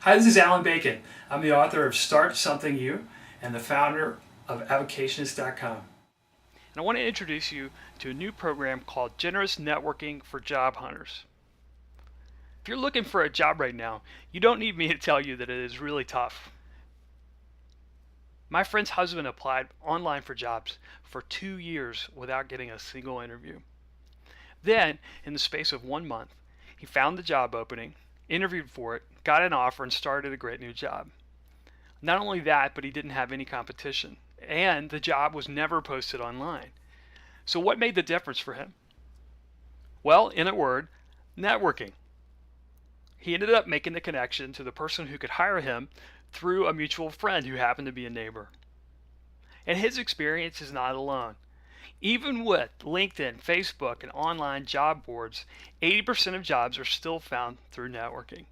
Hi, this is Allan Bacon. I'm the author of Start Something You and the founder of avocationist.com. And I want to introduce you to a new program called Generous Networking for Job Hunters. If you're looking for a job right now, you don't need me to tell you that it is really tough. My friend's husband applied online for jobs for 2 years without getting a single interview. Then, in the space of 1 month, he found the job opening, interviewed for it, got an offer, and started a great new job. Not only that, but he didn't have any competition, and the job was never posted online. So what made the difference for him? Well, in a word, networking. He ended up making the connection to the person who could hire him through a mutual friend who happened to be a neighbor. And his experience is not alone. Even with LinkedIn, Facebook, and online job boards, 80% of jobs are still found through networking.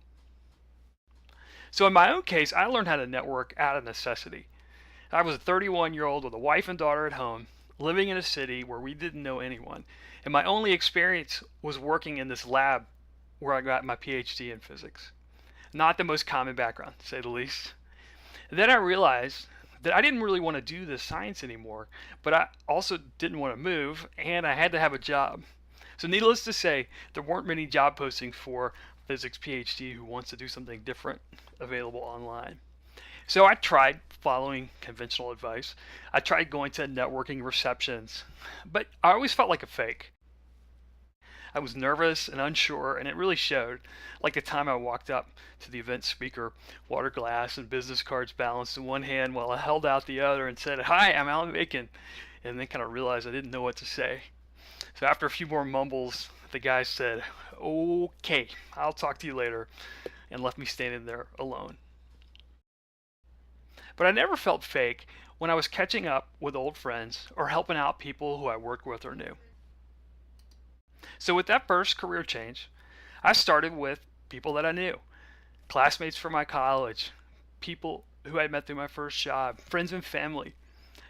So in my own case, I learned how to network out of necessity. I was a 31-year-old with a wife and daughter at home, living in a city where we didn't know anyone. And my only experience was working in this lab where I got my PhD in physics. Not the most common background, to say the least. And then I realized that I didn't really want to do this science anymore, but I also didn't want to move, and I had to have a job. So needless to say, there weren't many job postings for physics PhD who wants to do something different available online. So I tried following conventional advice. I tried going to networking receptions, but I always felt like a fake. I was nervous and unsure, and it really showed. Like the time I walked up to the event speaker, water glass and business cards balanced in one hand while I held out the other and said, "Hi, I'm Allan Bacon," and then kind of realized I didn't know what to say. So after a few more mumbles, the guy said, "Okay, I'll talk to you later," and left me standing there alone. But I never felt fake when I was catching up with old friends or helping out people who I worked with or knew. So with that first career change, I started with people that I knew, classmates from my college, people who I met through my first job, friends and family.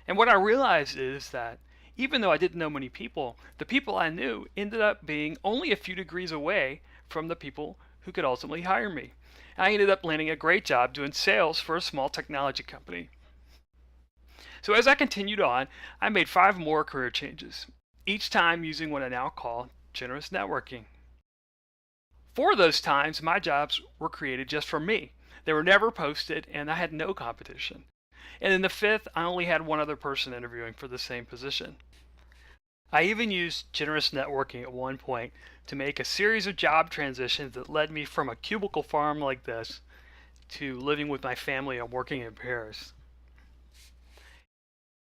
And what I realized is that even though I didn't know many people, the people I knew ended up being only a few degrees away from the people who could ultimately hire me. I ended up landing a great job doing sales for a small technology company. So as I continued on, I made 5 more career changes, each time using what I now call generous networking. 4 of those times, my jobs were created just for me. They were never posted, and I had no competition. And in the 5th, I only had one other person interviewing for the same position. I even used generous networking at one point to make a series of job transitions that led me from a cubicle farm like this to living with my family and working in Paris.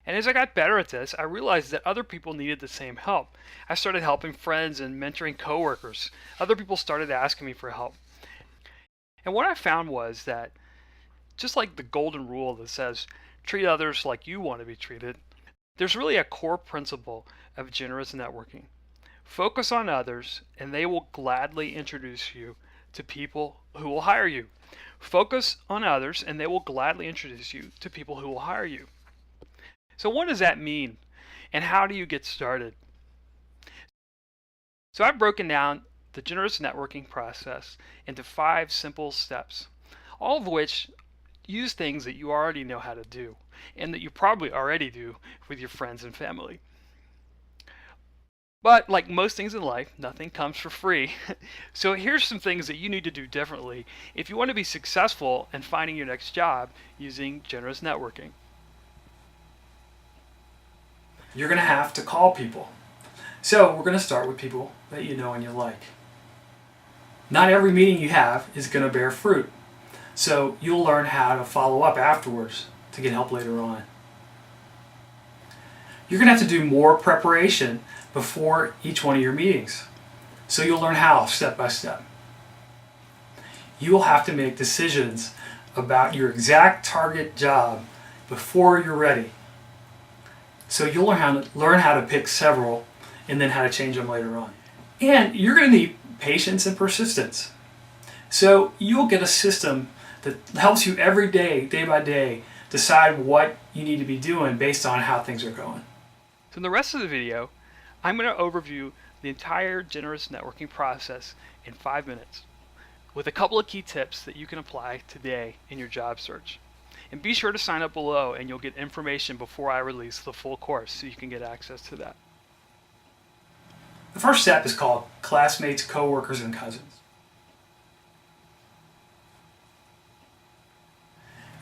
And as I got better at this, I realized that other people needed the same help. I started helping friends and mentoring coworkers. Other people started asking me for help. And what I found was that just like the golden rule that says, treat others like you want to be treated, there's really a core principle of generous networking. Focus on others, and they will gladly introduce you to people who will hire you. Focus on others, and they will gladly introduce you to people who will hire you. So what does that mean, and how do you get started? So I've broken down the generous networking process into 5 simple steps, all of which use things that you already know how to do, and that you probably already do with your friends and family. But like most things in life, nothing comes for free. So here's some things that you need to do differently if you want to be successful in finding your next job using generous networking. You're going to have to call people. So we're going to start with people that you know and you like. Not every meeting you have is going to bear fruit. So you'll learn how to follow up afterwards to get help later on. You're going to have to do more preparation before each one of your meetings. So you'll learn how step by step. You will have to make decisions about your exact target job before you're ready. So you'll learn how to pick several and then how to change them later on. And you're going to need patience and persistence. So you'll get a system that helps you every day, day by day, decide what you need to be doing based on how things are going. So in the rest of the video, I'm going to overview the entire generous networking process in 5 minutes. with a couple of key tips that you can apply today in your job search. And be sure to sign up below and you'll get information before I release the full course so you can get access to that. The first step is called classmates, coworkers, and cousins.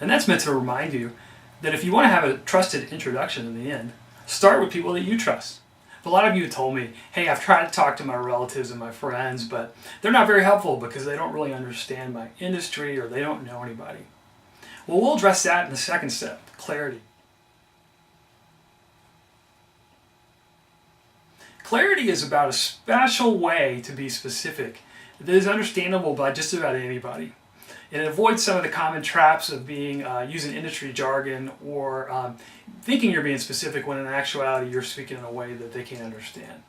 And that's meant to remind you that if you want to have a trusted introduction in the end, start with people that you trust. A lot of you have told me, hey, I've tried to talk to my relatives and my friends, but they're not very helpful because they don't really understand my industry or they don't know anybody. Well, we'll address that in the second step, clarity. Clarity is about a special way to be specific that is understandable by just about anybody. It avoids some of the common traps of being using industry jargon or thinking you're being specific when in actuality you're speaking in a way that they can't understand.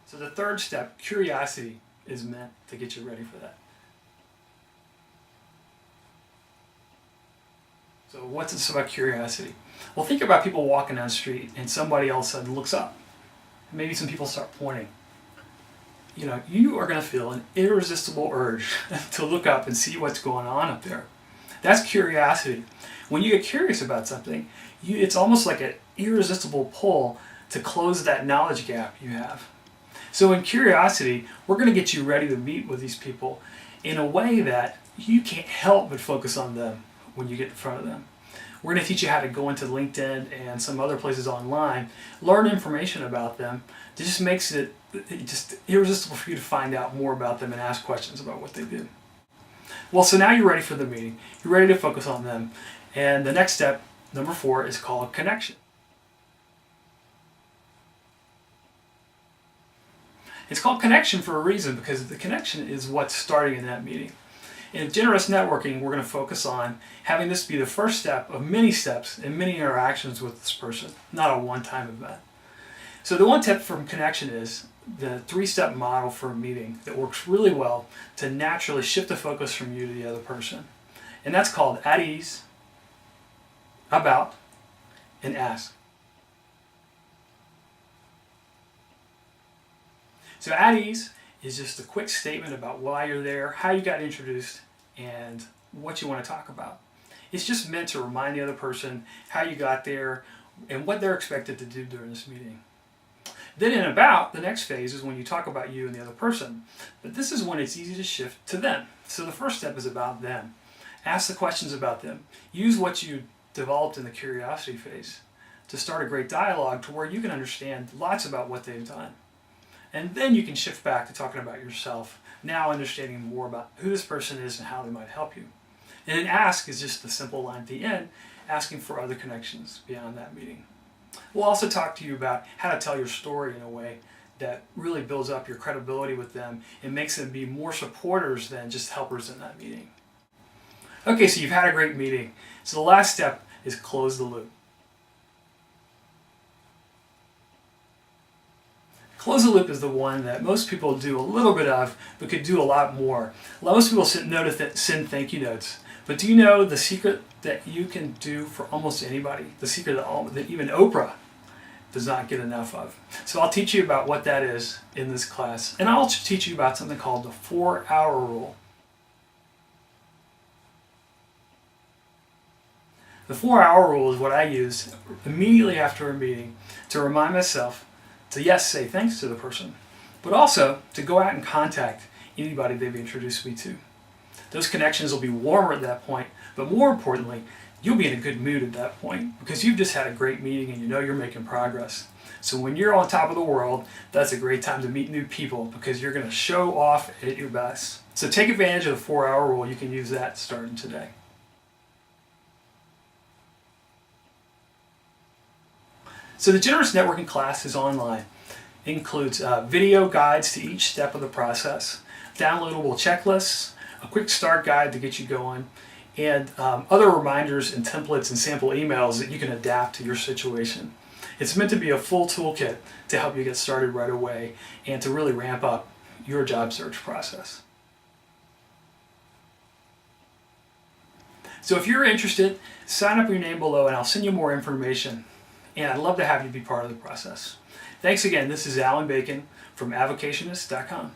So the third step, curiosity, is meant to get you ready for that. So what's this about curiosity? Well, think about people walking down the street and somebody all of a sudden looks up. Maybe some people start pointing. You are going to feel an irresistible urge to look up and see what's going on up there. That's curiosity. When you get curious about something, it's almost like an irresistible pull to close that knowledge gap you have. So in curiosity, we're going to get you ready to meet with these people in a way that you can't help but focus on them when you get in front of them. We're going to teach you how to go into LinkedIn and some other places online, learn information about them. It just makes it just irresistible for you to find out more about them and ask questions about what they do. Well, so now you're ready for the meeting. You're ready to focus on them. And the next step, number 4, is called connection. It's called connection for a reason because the connection is what's starting in that meeting. In generous networking, we're going to focus on having this be the first step of many steps and many interactions with this person, not a one-time event. So the one tip from connection is the 3-step model for a meeting that works really well to naturally shift the focus from you to the other person. And that's called at ease, about, and ask. So at ease is just a quick statement about why you're there, how you got introduced, and what you want to talk about. It's just meant to remind the other person how you got there and what they're expected to do during this meeting. Then in about, the next phase is when you talk about you and the other person. But this is when it's easy to shift to them. So the first step is about them. Ask the questions about them. Use what you developed in the curiosity phase to start a great dialogue to where you can understand lots about what they've done. And then you can shift back to talking about yourself, now understanding more about who this person is and how they might help you. And an ask is just the simple line at the end, asking for other connections beyond that meeting. We'll also talk to you about how to tell your story in a way that really builds up your credibility with them and makes them be more supporters than just helpers in that meeting. Okay, so you've had a great meeting. So the last step is close the loop. Close the loop is the one that most people do a little bit of, but could do a lot more. Most people send thank you notes. But do you know the secret that you can do for almost anybody? The secret that even Oprah does not get enough of. So I'll teach you about what that is in this class. And I'll also teach you about something called the 4-hour rule. The 4-hour rule is what I use immediately after a meeting to remind myself to, yes, say thanks to the person, but also to go out and contact anybody they've introduced me to. Those connections will be warmer at that point, but more importantly, you'll be in a good mood at that point because you've just had a great meeting and you know you're making progress. So when you're on top of the world, that's a great time to meet new people because you're going to show off at your best. So take advantage of the 4-hour rule. You can use that starting today. So the Generous Networking class is online. It includes video guides to each step of the process, downloadable checklists, a quick start guide to get you going, and other reminders and templates and sample emails that you can adapt to your situation. It's meant to be a full toolkit to help you get started right away and to really ramp up your job search process. So if you're interested, sign up your name below and I'll send you more information. And I'd love to have you be part of the process. Thanks again. This is Allan Bacon from avocationist.com.